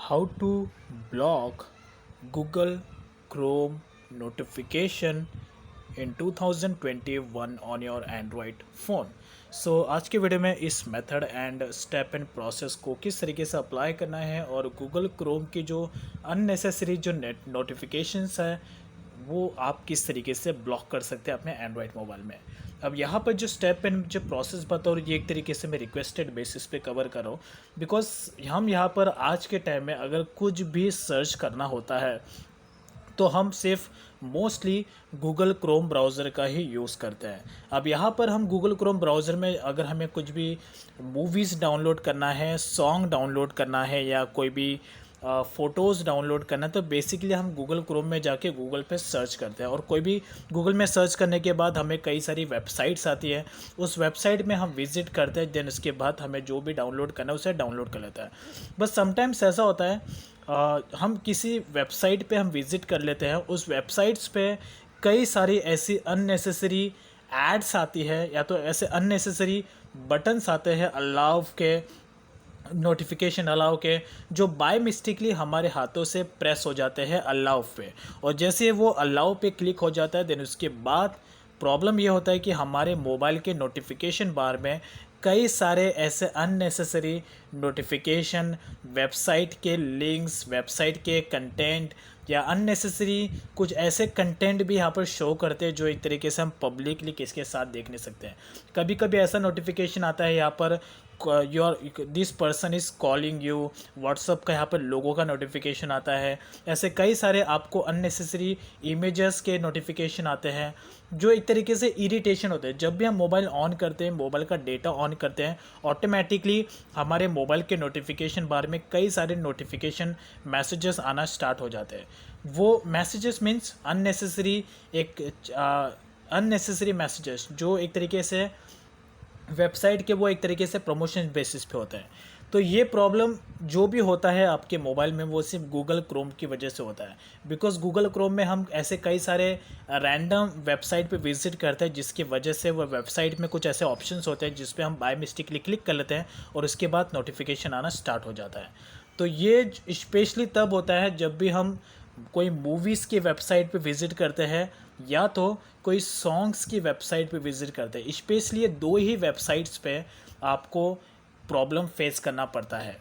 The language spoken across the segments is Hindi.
How to block Google Chrome notification in 2021 on your Android phone. आज की वीडियो में इस method and step and process को किस तरीके से अप्लाई करना है और गूगल क्रोम की जो अननेसेसरी जो नेट नोटिफिकेशंस है वो आप किस तरीके से ब्लॉक कर सकते हैं अपने एंड्रॉयड मोबाइल में। अब यहाँ पर जो स्टेप एंड जो प्रोसेस बताओ ये एक तरीके से मैं रिक्वेस्टेड बेसिस पे कवर करो, बिकॉज हम यहाँ पर आज के टाइम में अगर कुछ भी सर्च करना होता है तो हम सिर्फ मोस्टली गूगल क्रोम ब्राउज़र का ही यूज़ करते हैं। अब यहाँ पर हम गूगल क्रोम ब्राउज़र में अगर हमें कुछ भी मूवीज़ डाउनलोड करना है, सॉन्ग डाउनलोड करना है या कोई भी फ़ोटोज़ डाउनलोड करना है तो बेसिकली हम गूगल क्रोम में जाके गूगल पे सर्च करते हैं और कोई भी गूगल में सर्च करने के बाद हमें कई सारी वेबसाइट्स आती है, उस वेबसाइट में हम विज़िट करते हैं, देन उसके बाद हमें जो भी डाउनलोड करना है उसे डाउनलोड कर लेता है। बस समटाइम्स ऐसा होता है हम किसी वेबसाइट पे हम विज़िट कर लेते हैं, उस वेबसाइट्स पे कई सारी ऐसी अननेसेसरी एड्स आती है या तो ऐसे अननेसेसरी बटन्स आते हैं अलाउ के, नोटिफिकेशन अलाउ के, जो बाय मिस्टेकली हमारे हाथों से प्रेस हो जाते हैं अलाउ पे, और जैसे वो अलाउ पे क्लिक हो जाता है देन उसके बाद प्रॉब्लम ये होता है कि हमारे मोबाइल के नोटिफिकेशन बार में कई सारे ऐसे अननेसेसरी नोटिफिकेशन, वेबसाइट के लिंक्स, वेबसाइट के कंटेंट या अननेसेसरी कुछ ऐसे कंटेंट भी यहाँ पर शो करते हैं जो एक तरीके से हम पब्लिकली किसके साथ देख नहीं सकते हैं। कभी कभी ऐसा नोटिफिकेशन आता है यहाँ पर your this person is calling you, WhatsApp का यहाँ पर लोगों का नोटिफिकेशन आता है। ऐसे कई सारे आपको अननेसेसरी इमेजेस के नोटिफिकेशन आते हैं जो एक तरीके से इरिटेशन होते हैं। जब भी हम मोबाइल ऑन करते हैं, मोबाइल का डेटा ऑन करते हैं, ऑटोमेटिकली हमारे मोबाइल के नोटिफिकेशन बार में कई सारे नोटिफिकेशन मैसेजेस आना स्टार्ट हो जाते हैं। वो messages means unnecessary unnecessary messages जो एक तरीके से वेबसाइट के वो एक तरीके से प्रमोशन बेसिस पे होते हैं। तो ये प्रॉब्लम जो भी होता है आपके मोबाइल में वो सिर्फ गूगल क्रोम की वजह से होता है, बिकॉज गूगल क्रोम में हम ऐसे कई सारे रैंडम वेबसाइट पे विजिट करते हैं जिसकी वजह से वो वेबसाइट में कुछ ऐसे ऑप्शंस होते हैं जिस पे हम बाय मिस्टेकली क्लिक कर लेते हैं और उसके बाद नोटिफिकेशन आना स्टार्ट हो जाता है। तो ये स्पेशली तब होता है जब भी हम कोई मूवीज़ की वेबसाइट पे विज़िट करते हैं या तो कोई सॉन्ग्स की वेबसाइट पे विज़िट करते हैं। स्पेशली ये दो ही वेबसाइट्स पे आपको प्रॉब्लम फेस करना पड़ता है।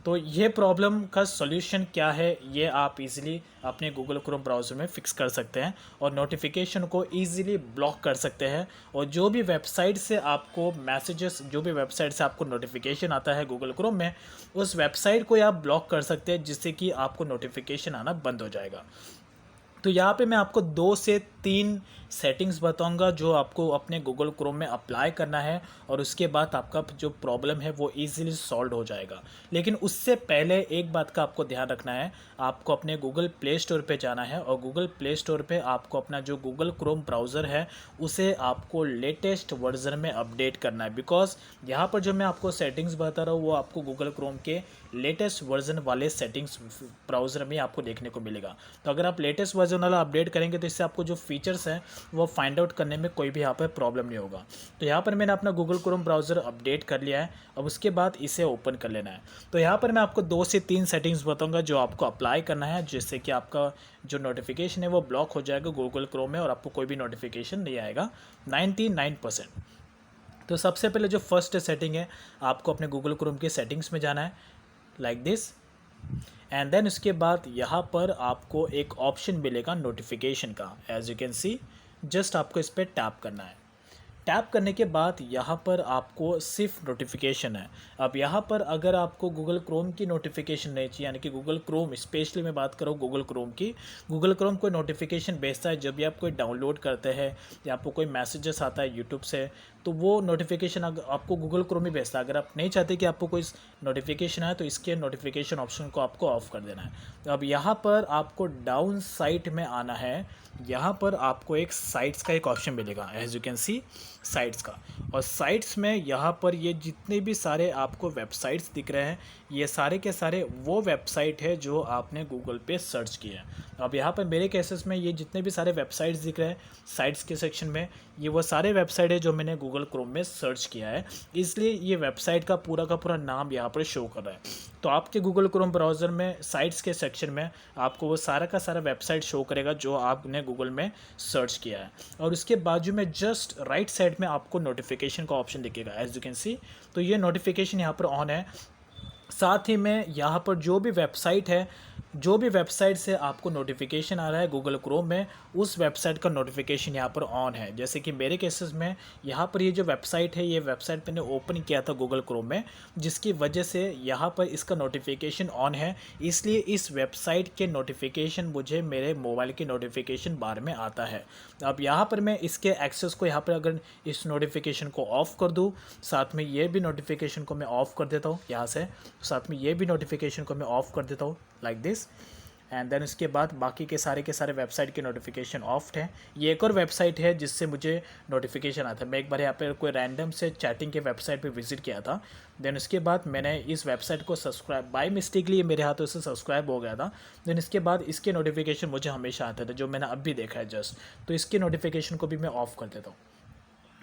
तो ये प्रॉब्लम का सॉल्यूशन क्या है ये आप इजीली अपने गूगल क्रोम ब्राउज़र में फ़िक्स कर सकते हैं और नोटिफिकेशन को इजीली ब्लॉक कर सकते हैं। और जो भी वेबसाइट से आपको मैसेजेस, जो भी वेबसाइट से आपको नोटिफिकेशन आता है गूगल क्रोम में, उस वेबसाइट को आप ब्लॉक कर सकते हैं जिससे कि आपको नोटिफिकेशन आना बंद हो जाएगा। तो यहाँ पे मैं आपको 2 से 3 सेटिंग्स बताऊंगा जो आपको अपने गूगल क्रोम में अप्लाई करना है और उसके बाद आपका जो प्रॉब्लम है वो इजीली सॉल्व हो जाएगा। लेकिन उससे पहले एक बात का आपको ध्यान रखना है, आपको अपने गूगल प्ले स्टोर पे जाना है और गूगल प्ले स्टोर पे आपको अपना जो गूगल क्रोम ब्राउज़र है उसे आपको लेटेस्ट वर्जन में अपडेट करना है। बिकॉज यहाँ पर जो मैं आपको सेटिंग्स बता रहा हूँ वो आपको गूगल क्रोम के लेटेस्ट वर्जन वाले सेटिंग्स ब्राउज़र में आपको देखने को मिलेगा। तो अगर आप लेटेस्ट वर्जन वाला अपडेट करेंगे तो इससे आपको जो फीचर्स हैं वो फाइंड आउट करने में कोई भी यहाँ पर प्रॉब्लम नहीं होगा। तो यहाँ पर मैंने अपना गूगल क्रोम ब्राउज़र अपडेट कर लिया है, अब उसके बाद इसे ओपन कर लेना है। तो यहाँ पर मैं आपको 2 से 3 सेटिंग्स बताऊँगा जो आपको अप्लाई करना है जिससे कि आपका जो नोटिफिकेशन है वो ब्लॉक हो जाएगा गूगल क्रोम में और आपको कोई भी नोटिफिकेशन नहीं आएगा 99%। तो सबसे पहले जो फर्स्ट सेटिंग है, आपको अपने गूगल क्रोम के सेटिंग्स में जाना है लाइक दिस, एंड देन उसके बाद यहाँ पर आपको एक ऑप्शन मिलेगा नोटिफिकेशन का। As you can see, just आपको इस पर टैप करना है। टैप करने के बाद यहाँ पर आपको सिर्फ नोटिफिकेशन है। अब यहाँ पर अगर आपको गूगल क्रोम की नोटिफिकेशन नहीं चाहिए, यानी कि गूगल क्रोम स्पेशली मैं बात करूँ गूगल क्रोम की, गूगल क्रोम कोई नोटिफिकेशन भेजता है जब भी आप कोई डाउनलोड करते हैं या आपको कोई मैसेजेस आता है यूट्यूब से, तो वो नोटिफिकेशन आपको गूगल क्रोम ही भेजता है। अगर आप नहीं चाहते कि आपको कोई नोटिफिकेशन आए तो इसके नोटिफिकेशन ऑप्शन को आपको ऑफ कर देना है। अब यहाँ पर आपको डाउन साइट में आना है, यहाँ पर आपको एक साइट्स का एक ऑप्शन मिलेगा as you can see, sites का। और साइट्स में यहाँ पर ये जितने भी सारे आपको वेबसाइट्स दिख रहे हैं ये सारे के सारे वो वेबसाइट है जो आपने गूगल पे सर्च किया है। अब यहाँ पर मेरे केसेस में ये जितने भी सारे वेबसाइट्स दिख रहे हैं साइट्स के सेक्शन में, ये वो सारे वेबसाइट है जो मैंने गूगल क्रोम में सर्च किया है, इसलिए ये वेबसाइट का पूरा नाम यहाँ पर शो कर रहा है। तो आपके गूगल क्रोम ब्राउज़र में साइट्स के सेक्शन में आपको वो सारा का सारा वेबसाइट शो करेगा जो आपने गूगल में सर्च किया है, और उसके बाजू में जस्ट राइट साइड में आपको नोटिफिकेशन का ऑप्शन दिखेगा एज यू कैन सी। तो ये नोटिफिकेशन यहाँ पर ऑन है। साथ ही में यहाँ पर जो भी वेबसाइट है, जो भी वेबसाइट से आपको नोटिफिकेशन आ रहा है गूगल क्रोम में, उस वेबसाइट का नोटिफिकेशन यहाँ पर ऑन है। जैसे कि मेरे केसेस में यहाँ पर ये जो वेबसाइट है, ये वेबसाइट मैंने ओपन किया था गूगल क्रोम में, जिसकी वजह से यहाँ पर इसका नोटिफिकेशन ऑन है, इसलिए इस वेबसाइट के नोटिफिकेशन मुझे मेरे मोबाइल के नोटिफिकेशन बार में आता है। अब यहाँ पर मैं इसके एक्सेस को यहाँ पर अगर इस नोटिफिकेशन को ऑफ़ कर दूँ, साथ में ये भी नोटिफिकेशन को मैं ऑफ़ कर देता हूँ यहाँ से, साथ में ये भी नोटिफिकेशन को मैं ऑफ़ कर देता हूँ लाइक दिस, एंड देन उसके बाद बाकी के सारे वेबसाइट के नोटिफिकेशन ऑफ हैं। ये एक और वेबसाइट है जिससे मुझे नोटिफिकेशन आता है। मैं एक बार यहाँ पर कोई रैंडम से चैटिंग के वेबसाइट पे विजिट किया था, देन उसके बाद मैंने इस वेबसाइट को सब्सक्राइब बाय मिस्टेकली मेरे हाथों से सब्सक्राइब हो गया था। देन इसके बाद इसके नोटिफिकेशन मुझे हमेशा आते थे, जो मैंने अब भी देखा है जस्ट, तो इसके नोटिफिकेशन को भी मैं ऑफ़ कर देता हूँ।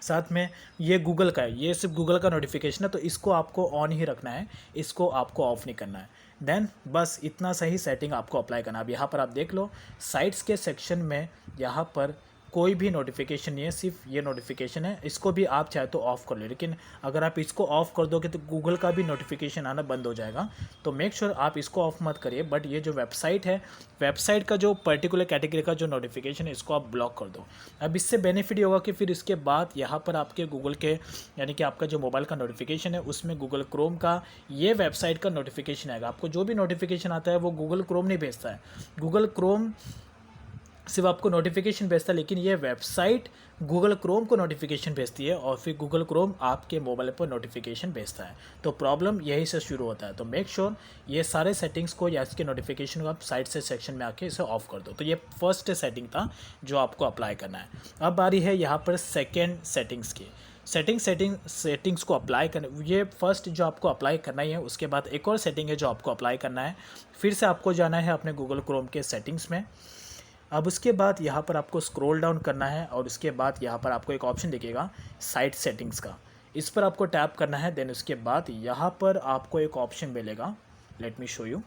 साथ में ये गूगल का है, ये सिर्फ गूगल का नोटिफिकेशन है, तो इसको आपको ऑन ही रखना है, इसको आपको ऑफ़ नहीं करना है। देन बस इतना सही सेटिंग आपको अप्लाई करना है। अब यहाँ पर आप देख लो साइट्स के सेक्शन में यहाँ पर कोई भी नोटिफिकेशन नहीं है, सिर्फ ये नोटिफिकेशन है। इसको भी आप चाहे तो ऑफ़ कर लो, लेकिन अगर आप इसको ऑफ़ कर दोगे तो गूगल का भी नोटिफिकेशन आना बंद हो जाएगा। तो मेक श्योर आप इसको ऑफ़ मत करिए, बट ये जो वेबसाइट है, वेबसाइट का जो पर्टिकुलर कैटेगरी का जो नोटिफिकेशन है, इसको आप ब्लॉक कर दो। अब इससे बेनिफिट ये होगा कि फिर इसके बाद यहाँ पर आपके गूगल के यानी कि आपका जो मोबाइल का नोटिफिकेशन है, उसमें गूगल क्रोम का ये वेबसाइट का नोटिफिकेशन आएगा। आपको जो भी नोटिफिकेशन आता है वो गूगल क्रोम नहीं भेजता है, गूगल क्रोम सिर्फ आपको नोटिफिकेशन भेजता है, लेकिन ये वेबसाइट गूगल क्रोम को नोटिफिकेशन भेजती है और फिर गूगल क्रोम आपके मोबाइल पर नोटिफिकेशन भेजता है। तो प्रॉब्लम यही से शुरू होता है। तो मेक श्योर ये सारे सेटिंग्स को या इसके नोटिफिकेशन को आप साइट से सेक्शन में आके इसे ऑफ कर दो। तो ये फर्स्ट सेटिंग था जो आपको अप्लाई करना है। अब बारी है यहाँ पर सेकेंड सेटिंग्स की। सेटिंग्स को अप्लाई करना, ये फर्स्ट जो आपको अप्लाई करना ही है। उसके बाद एक और सेटिंग है जो आपको अप्लाई करना है। फिर से आपको जाना है अपने गूगल क्रोम के सेटिंग्स में। अब उसके बाद यहाँ पर आपको स्क्रॉल डाउन करना है और उसके बाद यहाँ पर आपको एक ऑप्शन दिखेगा साइट सेटिंग्स का, इस पर आपको टैप करना है। देन उसके बाद यहाँ पर आपको एक ऑप्शन मिलेगा, let me show you,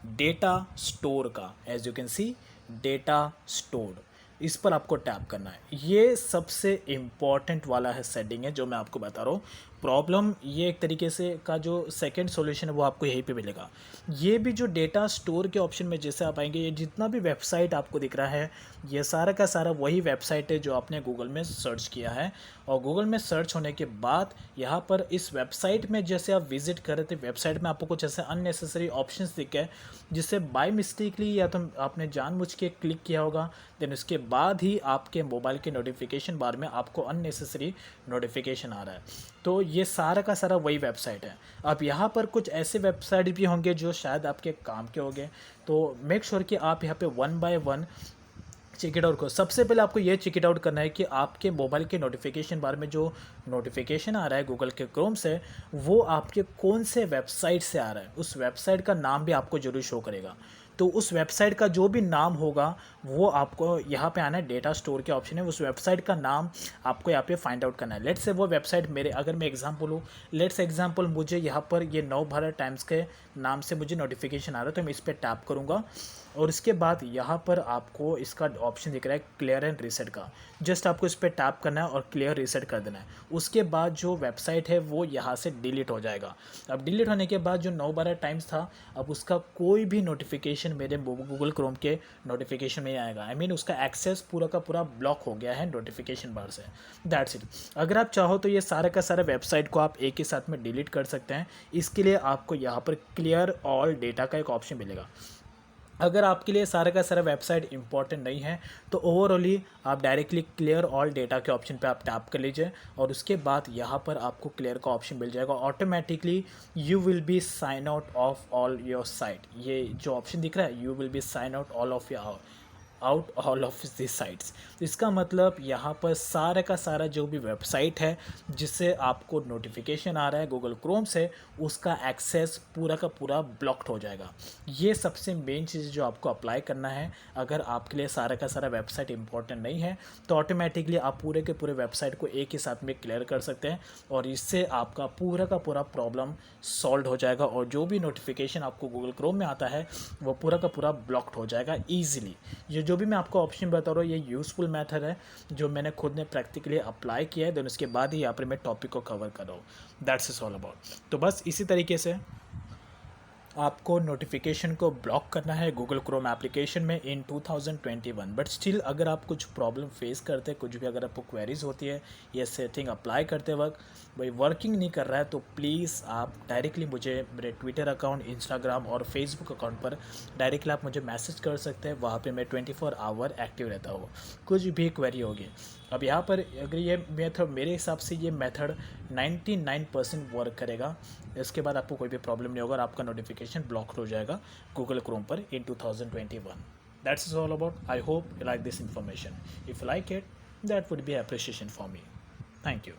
data store का। As you can see data store, इस पर आपको टैप करना है। ये सबसे इम्पॉर्टेंट वाला है सेटिंग है जो मैं आपको बता रहा हूँ। प्रॉब्लम ये एक तरीके से का जो सेकंड सॉल्यूशन है वो आपको यहीं पे मिलेगा। ये भी जो डेटा स्टोर के ऑप्शन में जैसे आप आएंगे, ये जितना भी वेबसाइट आपको दिख रहा है, ये सारा का सारा वही वेबसाइट है जो आपने गूगल में सर्च किया है। और गूगल में सर्च होने के बाद यहाँ पर इस वेबसाइट में जैसे आप विजिट कर रहे थे, वेबसाइट में आपको कुछ ऐसे अननेसेसरी ऑप्शंस दिखे जिससे बाय मिस्टेकली या तो आपने जानबूझ के क्लिक किया होगा। देन उसके बाद ही आपके मोबाइल के नोटिफिकेशन बार में आपको अननेसेसरी नोटिफिकेशन आ रहा है। तो ये सारा का सारा वही वेबसाइट है। अब यहाँ पर कुछ ऐसे वेबसाइट भी होंगे जो शायद आपके काम के होंगे, तो मेक श्योर कि आप यहाँ पे one by one check it out करो। सबसे पहले आपको ये चेक इट आउट करना है कि आपके मोबाइल के नोटिफिकेशन बार में जो नोटिफिकेशन आ रहा है गूगल के क्रोम से, वो आपके कौन से वेबसाइट से आ रहा है। उस वेबसाइट का नाम भी आपको जरूर शो करेगा। तो उस वेबसाइट का जो भी नाम होगा वो आपको यहाँ पे आना है, डेटा स्टोर के ऑप्शन है, उस वेबसाइट का नाम आपको यहाँ पे फाइंड आउट करना है। लेट्स से वो वेबसाइट मेरे, अगर मैं एग्जांपल लूँ, लेट्स एग्जांपल मुझे यहाँ पर ये नवभारत टाइम्स के नाम से मुझे नोटिफिकेशन आ रहा है, तो मैं इस पर टैप करूँगा और इसके बाद यहाँ पर आपको इसका ऑप्शन दिख रहा है क्लियर एंड रीसेट का। जस्ट आपको इस पर टैप करना है और क्लियर रीसेट कर देना है। उसके बाद जो वेबसाइट है वो यहाँ से डिलीट हो जाएगा। अब डिलीट होने के बाद जो नवभारत टाइम्स था, अब उसका कोई भी नोटिफिकेशन मेरे गूगल क्रोम के नोटिफिकेशन में आएगा। आई मीन उसका एक्सेस पूरा का पूरा ब्लॉक हो गया है नोटिफिकेशन बार से। That's it. अगर आप चाहो तो ये सारा का सारा वेबसाइट को आप एक ही साथ में डिलीट कर सकते हैं। इसके लिए आपको यहाँ पर क्लियर ऑल डेटा का एक ऑप्शन मिलेगा। अगर आपके लिए सारा का सारा वेबसाइट इंपॉर्टेंट नहीं है तो ओवरऑली आप डायरेक्टली क्लियर ऑल डेटा के ऑप्शन पे आप टैप कर लीजिए और उसके बाद यहाँ पर आपको क्लियर का ऑप्शन मिल जाएगा। Automatically you will be sign out of all your site. ये जो ऑप्शन दिख रहा है, you will be sign out all of your out all of this sites. तो इसका मतलब यहाँ पर सारा का सारा जो भी वेबसाइट है जिससे आपको नोटिफिकेशन आ रहा है गूगल क्रोम से, उसका एक्सेस पूरा का पूरा ब्लॉक्ड हो जाएगा। ये सबसे मेन चीज़ जो आपको अप्लाई करना है। अगर आपके लिए सारा का सारा वेबसाइट इंपॉर्टेंट नहीं है तो ऑटोमेटिकली आप पूरे के पूरे वेबसाइट को एक ही साथ में क्लियर कर सकते हैं और इससे आपका पूरा का पूरा प्रॉब्लम सॉल्व हो जाएगा और जो भी नोटिफिकेशन आपको गूगल क्रोम में आता है वो पूरा का पूरा ब्लॉक्ड हो जाएगा ईजिली। ये जो भी मैं आपको ऑप्शन बता रहा हूँ ये यूज़फुल मेथड है जो मैंने खुद ने प्रैक्टिकली अप्लाई किया है, देन उसके बाद ही यहाँ पर मैं टॉपिक को कवर कर रहा हूँ। That's is all about. तो बस इसी तरीके से आपको नोटिफिकेशन को ब्लॉक करना है गूगल क्रोम एप्लीकेशन में इन 2021। बट स्टिल अगर आप कुछ प्रॉब्लम फेस करते हैं, कुछ भी अगर आपको क्वेरीज होती है ये सेटिंग अप्लाई करते वक्त भाई वर्किंग नहीं कर रहा है, तो प्लीज़ आप डायरेक्टली मुझे मेरे ट्विटर अकाउंट, इंस्टाग्राम और फेसबुक अकाउंट पर डायरेक्टली आप मुझे मैसेज कर सकते हैं। वहाँ पे मैं 24 आवर एक्टिव रहता हूँ, कुछ भी क्वेरी होगी। अब यहाँ पर अगर ये मेथड, मेरे हिसाब से ये मेथड 99% वर्क करेगा। इसके बाद आपको कोई भी प्रॉब्लम नहीं होगा और आपका नोटिफिकेशन ब्लॉक हो जाएगा गूगल क्रोम पर इन 2021। That's is all about. I hope you like this information. If you like it, that would be appreciation for me. Thank you.